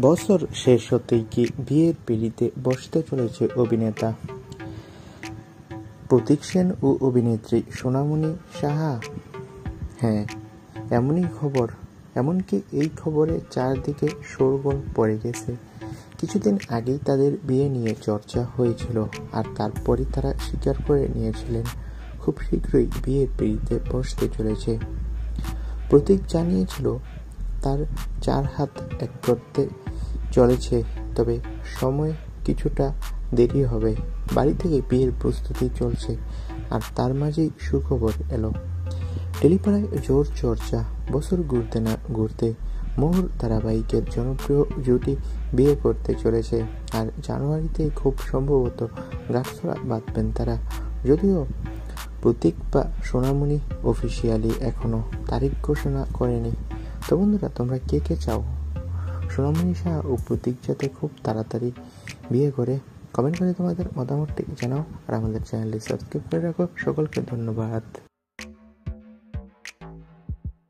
বছর শেষ হতেই কি বিয়ের পিঁড়িতে বসতে চলেছে অভিনেতা প্রতীক সেন ও অভিনেত্রী সোনামণি সাহা? হ্যাঁ, এমনই খবর। এমনকি এই খবরে চারদিকে শোরগোল পড়ে গেছে। কিছুদিন আগেই তাদের বিয়ে নিয়ে চর্চা হয়েছিল, আর তারপরই তারা স্বীকার করে নিয়েছিলেন খুব শীঘ্রই বিয়ের পিঁড়িতে বসতে চলেছে। প্রতীক জানিয়েছিল তার 4 হাত এক করতে চলেছে, তবে সময় কিছুটা দেরি হবে। বাড়ি থেকে বিয়ের প্রস্তুতি চলছে, আর তার মাঝেই সুখবর এলো। টেলিপাড়ায় জোর চর্চা, বছর ঘুরতে না ঘুরতে মোহর ধারাবাহিকের জনপ্রিয় জুটি বিয়ে করতে চলেছে, আর জানুয়ারিতে খুব সম্ভবত গাঁটছড়া বাঁধবেন তারা। যদিও প্রতীক বা সোনামণি অফিসিয়ালি এখনো তারিখ ঘোষণা করেনি। তো বন্ধুরা, তোমরা কে কে চাও সোনামণি সাহা ও প্রতীক যাতে খুব তাড়াতাড়ি বিয়ে করে? কমেন্ট করে তোমাদের মতামতটি জানাও, আর আমাদের চ্যানেলটি সাবস্ক্রাইব করে রাখো। সকলকে ধন্যবাদ।